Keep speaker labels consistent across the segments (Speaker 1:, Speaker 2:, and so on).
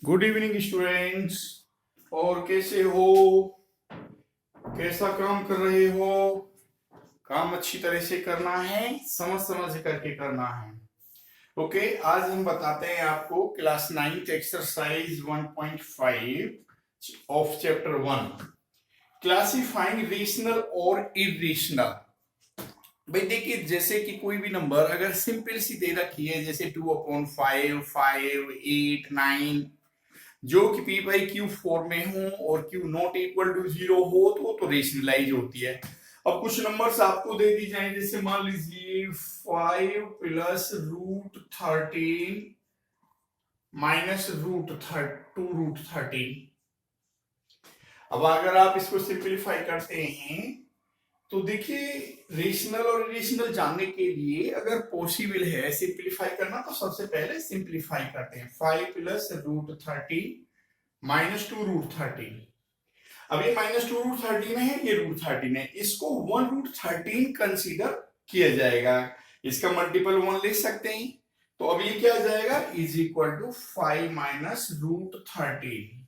Speaker 1: Good evening students. और कैसे हो? कैसा काम कर रहे हो? काम अच्छी तरह से करना है, समझ समझ करके करना है। ओके, आज हम बताते हैं आपको class 9th exercise 1.5 of chapter 1, classifying rational और इरेशनल। भाई देखिए, जैसे कि कोई भी नंबर अगर सिंपल सी दे रखी है, जैसे 2/5, 5, 8, 9, जो कि पी बाई क्यू फॉर्म में हो और क्यू नॉट इक्वल टू 0 हो तो रेशनलाइज होती है। अब कुछ नंबर्स आपको दे दी जाए, जैसे मान लीजिए 5 प्लस √13 माइनस √2√13। अब अगर आप इसको सिंप्लीफाई करते हैं तो देखिए, रेशनल और इरेशनल जानने के लिए अगर पॉसिबल है सिंप्लीफाई करना तो सबसे पहले सिंप्लीफाई करते हैं। 5 प्लस √13 माइनस 2√13। अब ये माइनस 2√13 है, ये √13 है, इसको 1√13 कंसीडर किया जाएगा। इसका मल्टीपल 1 ले सकते हैं, तो अब ये क्या आ जाएगा, इज इक्वल टू 5 माइनस √13।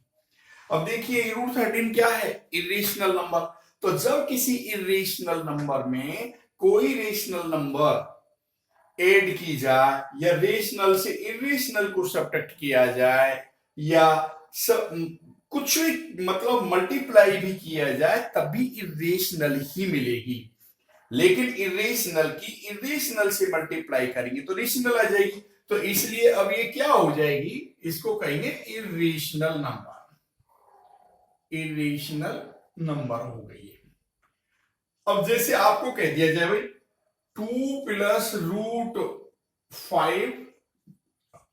Speaker 1: अब देखिए √13 क्या है, इरेशनल नंबर। तो जब किसी इरेशनल नंबर में कोई रेशनल नंबर ऐड की जाए या रेशनल से इरेशनल को सब्ट्रैक्ट किया जाए या कुछ भी मतलब मल्टीप्लाई भी किया जाए तब भी इरेशनल ही मिलेगी। लेकिन इरेशनल की इरेशनल से मल्टीप्लाई करेंगे तो रेशनल आ जाएगी। तो इसलिए अब ये क्या हो जाएगी, इसको कहेंगे इरेशनल नंबर। इरेशनल नंबर हो गई है। अब जैसे आपको कह दिया जाए भाई 2 प्लस √5,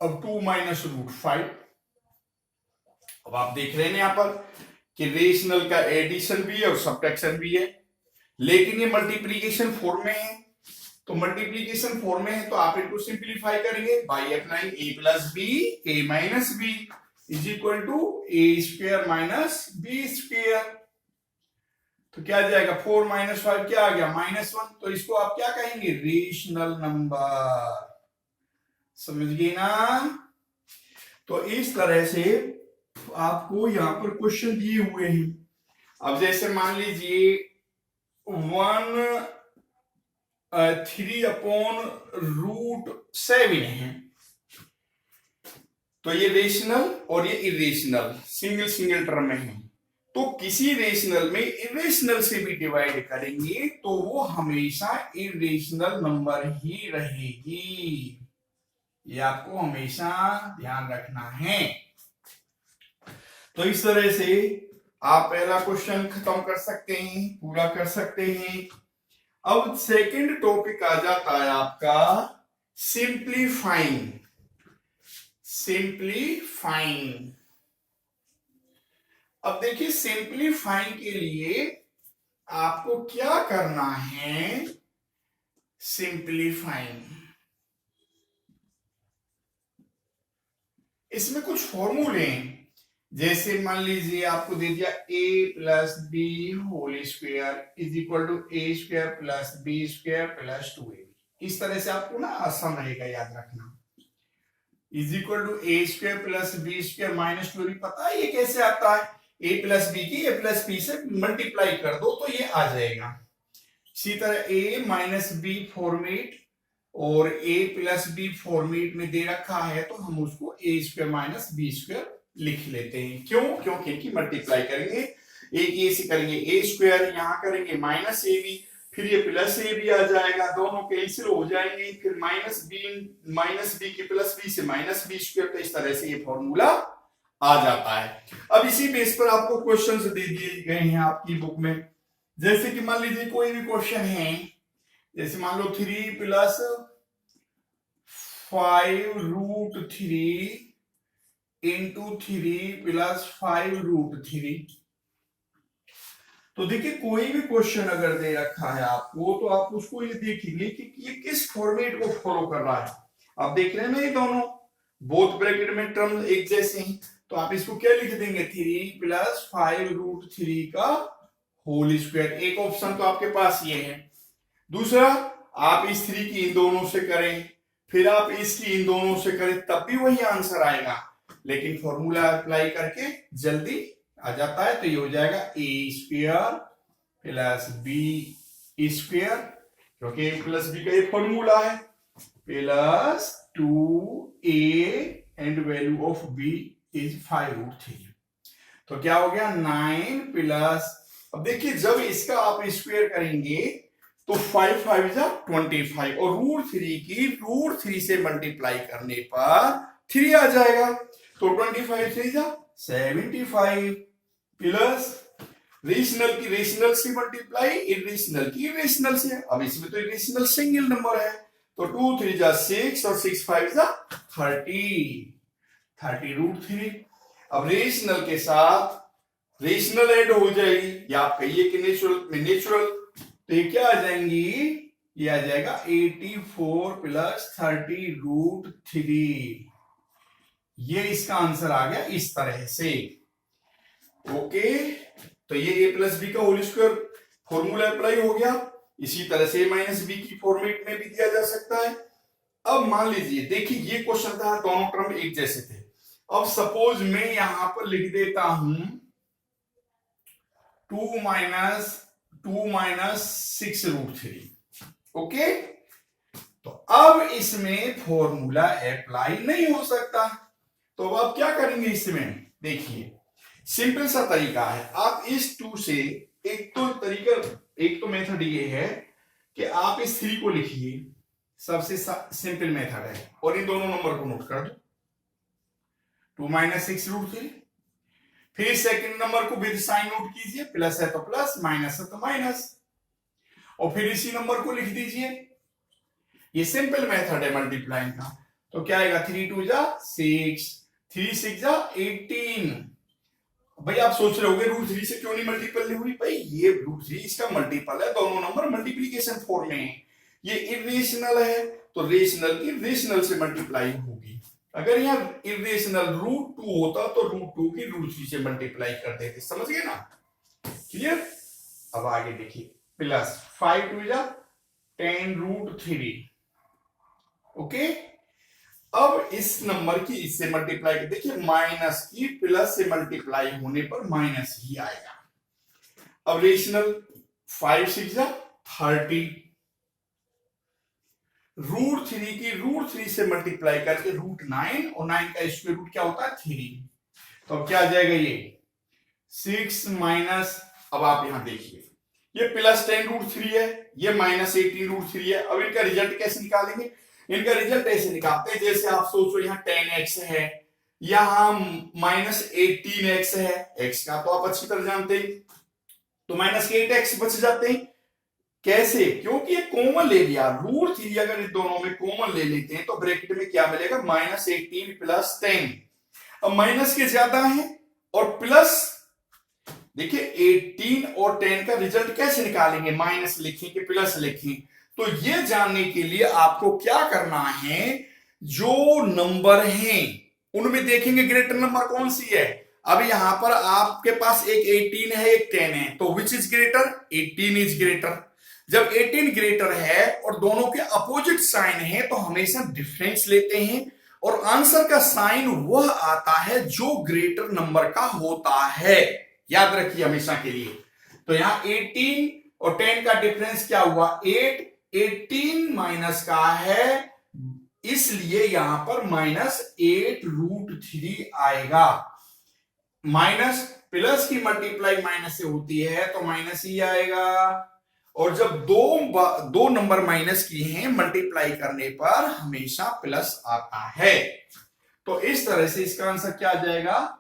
Speaker 1: अब 2 माइनस √5। अब आप देख रहे हैं यहां पर कि रेशनल का एडिशन भी है और सब्ट्रैक्शन भी है, लेकिन ये मल्टीप्लीकेशन फॉर्म में है। तो मल्टीप्लीकेशन फॉर्म में है तो आप इनको सिंप्लीफाई करेंगे by applying a plus b a minus b is equal to a² minus b²। तो क्या आ जाएगा, 4 माइनस 5 क्या आ गया, -1। तो इसको आप क्या कहेंगे, रेशनल नंबर। समझ गए ना? तो इस तरह से आपको यहां पर क्वेश्चन दिए हुए हैं। अब जैसे मान लीजिए 3/√7 है, तो ये रेशनल और ये इरेशनल सिंगल सिंगल टर्म में है। तो किसी रेशनल में इरेशनल से भी डिवाइड करेंगे तो वो हमेशा इरेशनल नंबर ही रहेगी। ये आपको हमेशा ध्यान रखना है। तो इस तरह से आप पहला क्वेश्चन खत्म कर सकते हैं, पूरा कर सकते हैं। अब सेकंड टॉपिक आ जाता है आपका सिंप्लीफाइंग। सिंप्लीफाइंग, अब देखिए सिंप्लीफाइंग के लिए आपको क्या करना है। सिंप्लीफाइंग, इसमें कुछ फॉर्मूले हैं। जैसे मान लीजिए आपको दे दिया a plus b whole square is equal to a² plus b² plus 2ab। इस तरह से आपको ना आसान रहेगा याद रखना। Is equal to a² plus b² minus 2ab, पता है ये कैसे आता है, a प्लस बी की a प्लस बी से मल्टीप्लाई कर दो तो ये आ जाएगा। इसी तरह a माइनस बी फॉर्मेट और a प्लस बी फॉर्मेट में दे रखा है तो हम उसको a² माइनस b² लिख लेते हैं। क्यों? क्योंकि इनकी मल्टीप्लाई करेंगे, एक ए से करेंगे a², यहां करेंगे माइनस ab, फिर ये प्लस ab आ जाएगा, दोनों कैंसिल हो जाएंगे, फिर माइनस बी की प्लस बी से माइनस b²। तो इस तरह से ये फॉर्मूला आ जाता है। अब इसी बेस पर आपको क्वेश्चंस दे दिए गए हैं आपकी बुक में। जैसे कि मान लीजिए कोई भी क्वेश्चन है, जैसे मान लो 3 प्लस 5√3 इंटू 3 प्लस 5√3। तो देखिए कोई भी क्वेश्चन अगर दे रखा है आपको तो आप उसको ये देखेंगे कि ये किस फॉर्मेट को फॉलो कर रहा है। आप देख रहे हैं ना, ये दोनों बोथ ब्रैकेट में टर्म एक जैसे हैं, तो आप इसको क्या लिख देंगे, 3 प्लस 5√3 का होल स्क्वायर। एक ऑप्शन तो आपके पास ये है। दूसरा, आप इस 3 की इन दोनों से करें, फिर आप इसकी इन दोनों से करें, तब भी वही आंसर आएगा। लेकिन फॉर्मूला अप्लाई करके जल्दी आ जाता है। तो ये हो जाएगा ए स्क्वायर प्लस बी स्क्वायर, क्योंकि ए प्लस बी का ये फॉर्मूला है, plus 2a and value of b is 5√3। तो क्या हो गया 9 प्लस, अब देखिए जब इसका आप स्क्वायर करेंगे तो 5 5 जा 25 और √3 की √3 से मल्टीप्लाई करने पर 3 आ जाएगा। तो 25 3 जा 75 प्लस रेशनल की रेशनल से मल्टीप्लाई इरेशनल की इरेशनल से। अब इसमें तो इरेशनल सिंगल नंबर है, तो 2 3 जा 6 और 6 5 जा 30√3। अब रेशनल के साथ रेशनल ऐड हो जाएगी, या आप कहिए कि नेचुरल में नेचुरल, तो ये क्या आ जाएंगी, ये आ जाएगा 84 प्लस 30√3। ये इसका आंसर आ गया इस तरह से। ओके, तो ये a प्लस बी का होल स्क्वायर फॉर्मूला अप्लाई हो गया। इसी तरह से a माइनस बी की फॉर्मेट में भी दिया जा सकता है। अब मान लीजिए, देखिए ये क्वेश्चन था, दोनों टर्म एक जैसे थे। अब सपोज मैं यहां पर लिख देता हूं 2 माइनस 6√3। ओके, तो अब इसमें फॉर्मूला अप्लाई नहीं हो सकता। तो अब क्या करेंगे इसमें, देखिए सिंपल सा तरीका है। आप इस 2 से एक तो मेथड ये है कि आप इस 3 को लिखिए, सबसे सिंपल मेथड है, और इन दोनों नंबर को नोट कर दो 2 माइनस 6√3। फिर सेकंड नंबर को विद साइन नोट कीजिए, प्लस है तो प्लस, माइनस है तो माइनस, और फिर इसी नंबर को लिख दीजिए। ये सिंपल मेथड है मल्टीप्लाइंग का। तो क्या आएगा 3 2 जा 6, 3 6 जा 18। भाई आप सोच रहे होगे √3 से क्यों नहीं मल्टीपल हुई, भाई ये √3 इसका मल्टीपल है, दोनों नंबर मल्टीप्लीकेशन फॉर्म में है। ये इरेशनल है तो रेशनल की रेशनल से मल्टीप्लाई होगी। अगर यहाँ इरेशनल √2 होता तो √2 की √3 से मल्टीप्लाई कर देते, समझ गए ना, क्लियर। अब आगे देखिए, प्लस 5 2 जा 10√3। ओके, अब इस नंबर की इससे मल्टीप्लाई, देखिए माइनस की प्लस से मल्टीप्लाई होने पर माइनस ही आएगा। अब रेशनल 5 6 जा 30, √3 की √3 से मल्टीप्लाई करके √9, और 9 का स्क्वायर रूट क्या होता है 3। तो अब क्या आ जाएगा ये 6 माइनस, अब आप यहां देखिए ये प्लस 10√3 है, ये माइनस 18√3 है। अब इनका रिजल्ट कैसे निकालेंगे, इनका रिजल्ट ऐसे निकालते हैं, जैसे आप सोचो यहाँ 10x है, यहाँ माइनस 18x है, x का तो आप अच्छी तरह जानते हैं, तो माइनस 8x बच जाते हैं। कैसे, क्योंकि ये कॉमन ले लिया, √3 अगर इन दोनों में कॉमन ले लेते हैं तो ब्रैकेट में क्या मिलेगा, माइनस 18 प्लस 10। अब माइनस के ज्यादा है और प्लस, देखिए 18 और 10 का रिजल्ट कैसे निकालेंगे, माइनस लिखें कि प्लस लिखें। तो ये जानने के लिए आपको क्या करना है, जो नंबर हैं उनमें देखेंगे ग्रेटर नंबर कौन सी है। अब यहां पर आपके पास एक 18 है एक 10 है, तो which is greater, 18 is greater. जब 18 ग्रेटर है और दोनों के अपोजिट साइन है तो हमेशा डिफरेंस लेते हैं, और आंसर का साइन वह आता है जो ग्रेटर नंबर का होता है, याद रखिए हमेशा के लिए। तो यहां 18 और 10 का डिफरेंस क्या हुआ 8, 18 माइनस का है, इसलिए यहां पर -8√3 आएगा। माइनस प्लस की मल्टीप्लाई माइनस से होती है तो माइनस ही आएगा, और जब दो नंबर माइनस किए हैं मल्टीप्लाई करने पर हमेशा प्लस आता है। तो इस तरह से इसका आंसर क्या आ जाएगा,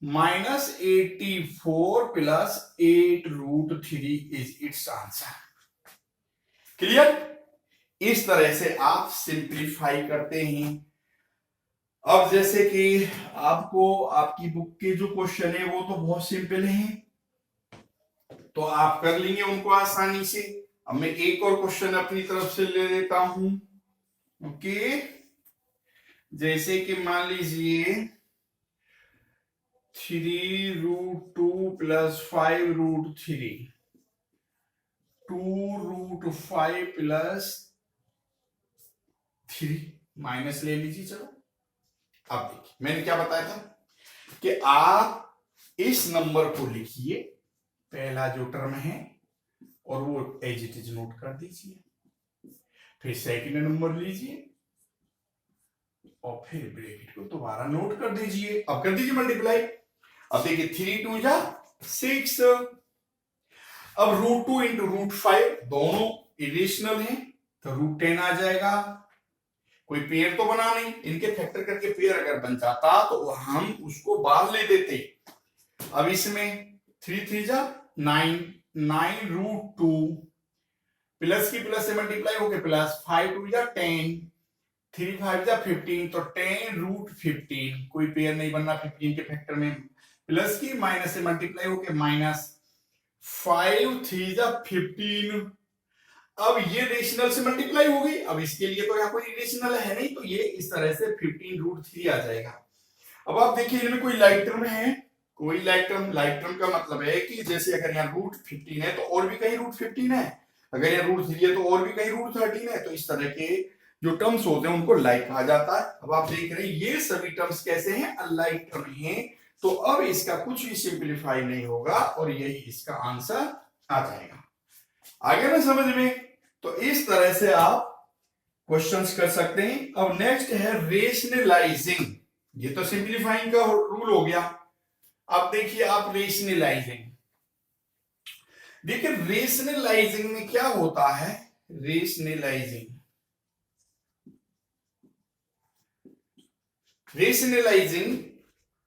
Speaker 1: -84 plus 8√3 is it's answer. Clear, इस तरह से आप सिंप्लीफाई करते हैं। अब जैसे कि आपको आपकी बुक के जो क्वेश्चन है वो तो बहुत सिंपल हैं, तो आप कर लेंगे उनको आसानी से। अब मैं एक और क्वेश्चन अपनी तरफ से ले लेता हूं। ओके, जैसे कि मान लीजिए 3√2 प्लस 5√3, 2√5 प्लस 3, माइनस ले लीजिए। चलो अब देखिए मैंने क्या बताया था, कि आप इस नंबर को लिखिए, पहला जो टर्म है, और वो एज इट इज नोट कर दीजिए, फिर सेकंड नंबर लीजिए और फिर ब्रैकेट को दोबारा नोट कर दीजिए। अब कर दीजिए मल्टीप्लाई। अब देखिए 3 2 जा 6। अब √2 इंटू √5 दोनों इरेशनल हैं, तो √10 आ जाएगा। कोई पेयर तो बना नहीं, इनके फैक्टर करके पेयर अगर बन जाता तो हम उसको बाहर ले देते। अब इसमें 3 3 जा 9, 9√2 प्लस की प्लस से मल्टीप्लाई होके प्लस, 5 2 जा 10, 3 5 जा 15, तो 10√15। कोई पेयर नहीं बनना 15 के फैक्टर में, प्लस की माइनस से मल्टीप्लाई होके माइनस, 5 3 जा 15। अब ये रेशनल से मल्टीप्लाई होगी, अब इसके लिए तो यहाँ कोई रेशनल है नहीं, तो ये इस तरह से 15√3 आ जाएगा। अब आप देखिए इनमें कोई लाइक टर्म है, कोई लाइक टर्म का मतलब है कि जैसे अगर यहाँ √15 है तो और भी कहीं √15 है, अगर यहाँ √3 है तो और भी कहीं √13 है, तो इस तरह के जो टर्म्स होते हैं उनको लाइक कहा जाता है। अब आप देख रहे हैं ये सभी टर्म्स कैसे हैं, अनलाइक टर्म हैं, तो अब इसका कुछ भी सिंप्लीफाई नहीं होगा और यही इसका आंसर आ जाएगा। आगे ना समझ में, तो इस तरह से आप क्वेश्चंस कर सकते हैं। अब नेक्स्ट है रेशनलाइजिंग, ये तो सिंप्लीफाइंग का रूल हो गया। अब देखिए आप रेशनलाइजिंग, देखिए रेशनलाइजिंग में क्या होता है, रेशनलाइजिंग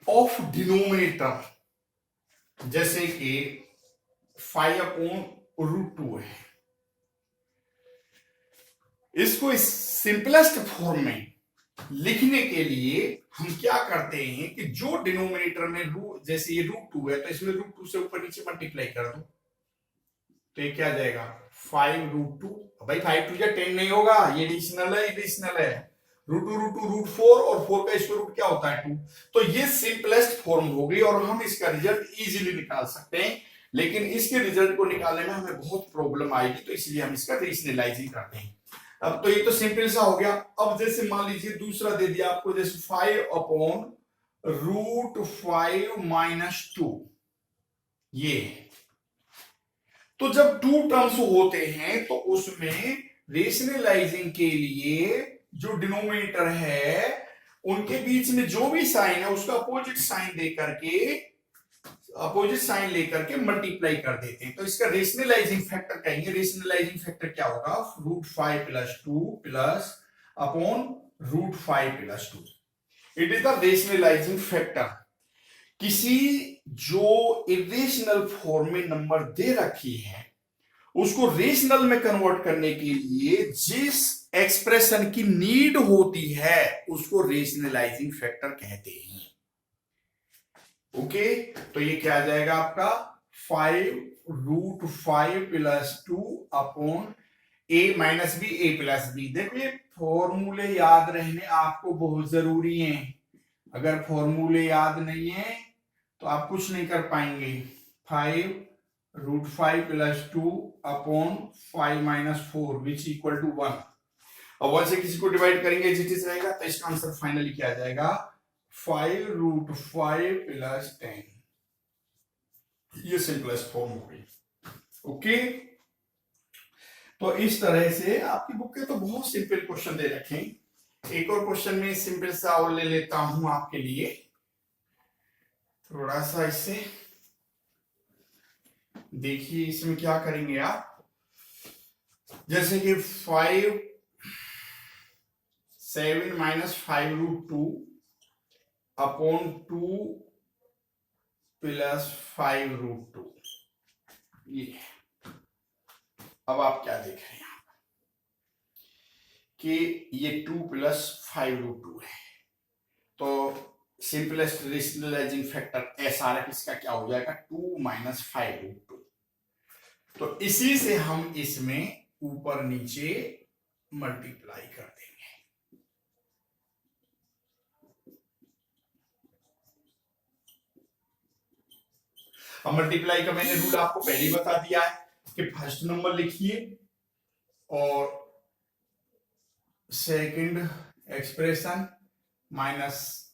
Speaker 1: ऑफ डिनोमिनेटर, जैसे कि 5/√2 है, इसको सिंपलेस्ट फॉर्म में लिखने के लिए हम क्या करते हैं कि जो डिनोमिनेटर में जैसे ये √2 है, तो इसमें √2 से ऊपर नीचे मल्टीप्लाई कर दो, तो ये क्या आ जाएगा 5√2। भाई 5 2 जा 10 नहीं होगा, ये एडिशनल है, √2 और 4 का स्क्वायर रूट क्या होता है 2। तो ये सिंपलेस्ट फॉर्म हो गई और हम इसका रिजल्ट इजीली निकाल सकते हैं, लेकिन इसके रिजल्ट को निकालने में हमें बहुत प्रॉब्लम आएगी, तो इसलिए हम इसका रेशनलाइजिंग करते हैं। अब तो ये तो सिंपल सा हो गया। अब जैसे मान लीजिए दूसरा दे दिया आपको, जैसे 5/√5 - 2, ये तो जब 2 टर्म्स होते हैं तो उसमें रेशनलाइजिंग के लिए जो डिनोमिनेटर है उनके बीच में जो भी साइन है उसका अपोजिट साइन लेकर के मल्टीप्लाई कर देते हैं, तो इसका रेशनलाइजिंग फैक्टर कहेंगे। रेशनलाइजिंग फैक्टर क्या होगा, √5 + 2 plus upon √5 + 2, it is the rationalising factor. किसी जो इरेशनल फॉर्म में नंबर दे रखी है उसको रेशनल में कन्वर्ट करने के लिए जिस एक्सप्रेशन की नीड होती है उसको रेशनलाइजिंग फैक्टर कहते हैं। ओके, तो ये क्या आ जाएगा आपका 5√5 + 2 upon a - b a + b। देखो ये फॉर्मूले याद रहने आपको बहुत जरूरी हैं, अगर फॉर्मूले याद नहीं है तो आप कुछ नहीं कर पाएंगे। 5√5 + 2 अपॉन 5 - 4 विच इक्वल टू 1। अब 1 से किसी को डिवाइड करेंगे जिटिस रहेगा, तो इसका आंसर फाइनली क्या आ जाएगा 5√5 + 10। ये सिंपलेस्ट फॉर्म हो गई। ओके, तो इस तरह से आपकी बुक के तो बहुत सिंपल क्वेश्चन दे रखे हैं। एक और क्वेश्चन में सिंपल सा और ले लेता हूं आपके लिए, थोड़ा सा इससे देखिए इसमें क्या करेंगे आप, जैसे कि 7 - 5√2 अपॉन 2 + 5√2। ये अब आप क्या देख रहे हैं कि ये 2 + 5√2 है, तो सिंपलेस्ट रेशनलाइजिंग फैक्टर SRF इसका क्या हो जाएगा 2 - 5√2। तो इसी से हम इसमें ऊपर नीचे मल्टीप्लाई कर देंगे। अब मल्टीप्लाई का मैंने रूल आपको पहले ही बता दिया है कि फर्स्ट नंबर लिखिए और second expression minus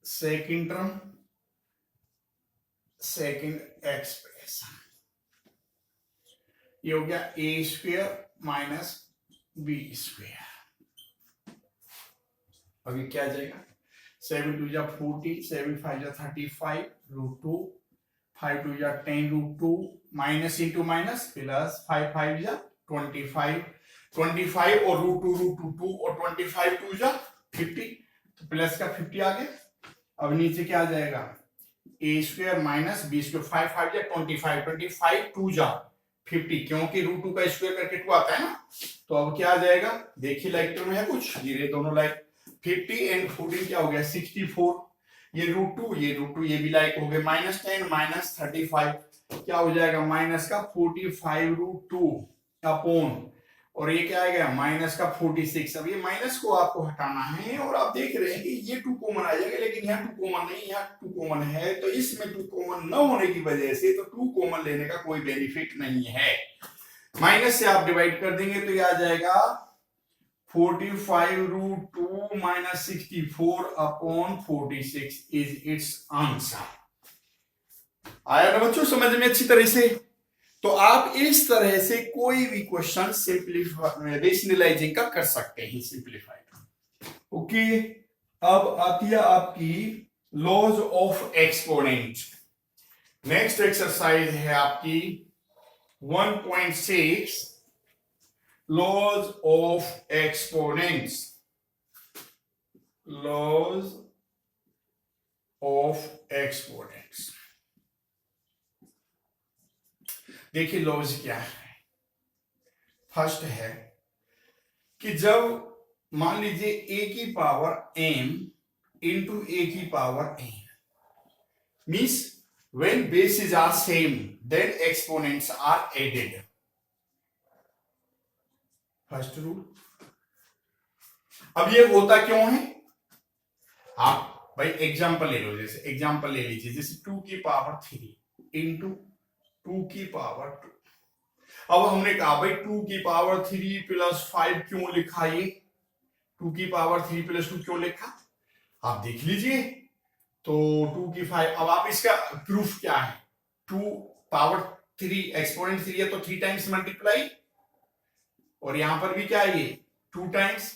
Speaker 1: second term second expression, ये हो गया ए स्क्वेयर माइनस बी स्क्वेयर। अभी क्या आ जाएगा, 7 2 जा 40, 7 5 जा 35 √2, 5 2 जा 10 √2, माइनस इंटू माइनस प्लस, 5 5 जा 25, 25 और √2 2 और 25 2 जा 50, तो प्लस का 50 आ गया। अब नीचे क्या आ जाएगा, ए स्क्वायर माइनस बी स्क्वायर, 5 5 जा 25, 25 2 जा 50, क्योंकि √2 का स्क्वायर करके 2 आता है ना। तो अब क्या आ जाएगा, देखिए लाइक में है कुछ, ये दोनों लाइक, 50 एंड 14 क्या हो गया 64, ये √2 ये भी लाइक हो गए, -10 माइनस 35 क्या हो जाएगा, माइनस का 45 √2 अपॉन, और ये क्या आएगा माइनस का 46। अब ये माइनस को आपको हटाना है और आप देख रहे हैं कि ये 2 कॉमन आ जाएगा, लेकिन यहाँ 2 कॉमन नहीं, यहाँ 2 कॉमन है, तो इसमें 2 कॉमन न होने की वजह से तो 2 कॉमन लेने का कोई बेनिफिट नहीं है। माइनस से आप डिवाइड कर देंगे तो ये आ जाएगा 45 √2 minus 64 upon 46 is it's answer. आया ना बच्चों समझ में अच्छी तरह से। तो आप इस तरह से कोई भी क्वेश्चन सिंपलीफाई रेशनलाइजिंग का कर सकते हैं, सिंपलीफाई। ओके, अब आती है आपकी laws of exponent. Next exercise है आपकी 1.6 laws of exponents, laws of exponents. देखिए लॉज क्या है, फर्स्ट है कि जब मान लीजिए a की पावर m इंटू a की power n, means when basis are same then exponents are added, first rule. अब ये होता क्यों है, आप भाई एग्जांपल ले लो, जैसे एग्जांपल ले लीजिए, जैसे 2 की पावर 3 इंटू 2 की पावर 2। अब हमने कहा भाई 2 की पावर 3 प्लस 5 क्यों लिखा, ये 2 की पावर 3 प्लस 2 क्यों लिखा, आप देख लीजिए। तो 2 की 5, अब आप इसका प्रूफ क्या है, 2 पावर 3 एक्सपोनेंट 3 है तो 3 टाइम्स मल्टीप्लाई, और यहां पर भी क्या है ये 2 टाइम्स,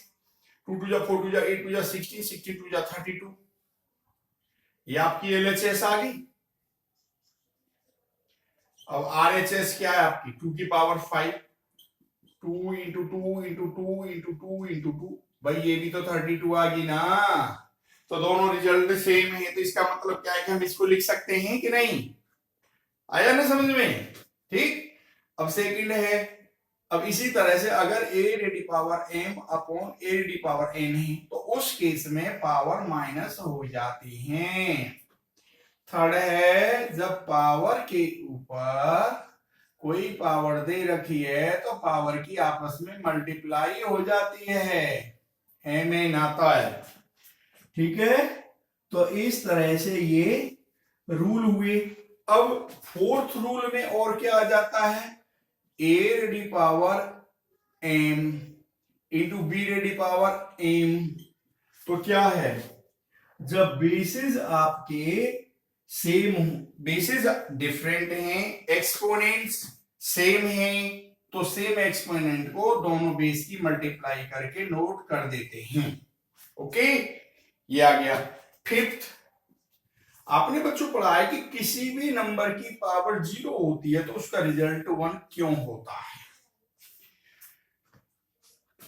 Speaker 1: 2 2 जा 4 2 जा 8 2 जा 16, 16 2 जा 32, ये आपकी LHS आ गई। अब RHS क्या है आपकी 2 की power 5, 2 into 2 into 2 into 2 into 2, भाई ये भी तो 32 आ गई ना। तो दोनों रिजल्ट सेम है, तो इसका मतलब क्या है कि हम इसको लिख सकते हैं कि नहीं, आया ना समझ में, ठीक। अब सेकंड है, अब इसी तरह से अगर a⁻m अपॉन a⁻n है तो उस केस में पावर माइनस हो जाती है। थर्ड है, जब पावर के ऊपर कोई पावर दे रखी है तो पावर की आपस में मल्टीप्लाई हो जाती है, में नाता है, ठीक है। तो इस तरह से ये रूल हुए। अब फोर्थ रूल में और क्या आ जाता है, a⁻m इंटू b⁻m, तो क्या है, जब बेसिस आपके सेम, बेसिस डिफरेंट हैं, एक्सपोनेंट्स सेम हैं, तो सेम एक्सपोनेंट को दोनों बेस की मल्टीप्लाई करके नोट कर देते हैं। ओके, ये आ गया। फिफ्थ, आपने बच्चों पढ़ा है कि किसी भी नंबर की पावर 0 होती है तो उसका रिजल्ट 1 क्यों होता है,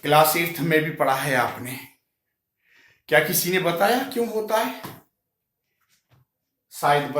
Speaker 1: क्लास 8th में भी पढ़ा है आपने, क्या किसी ने बताया क्यों होता है, शायद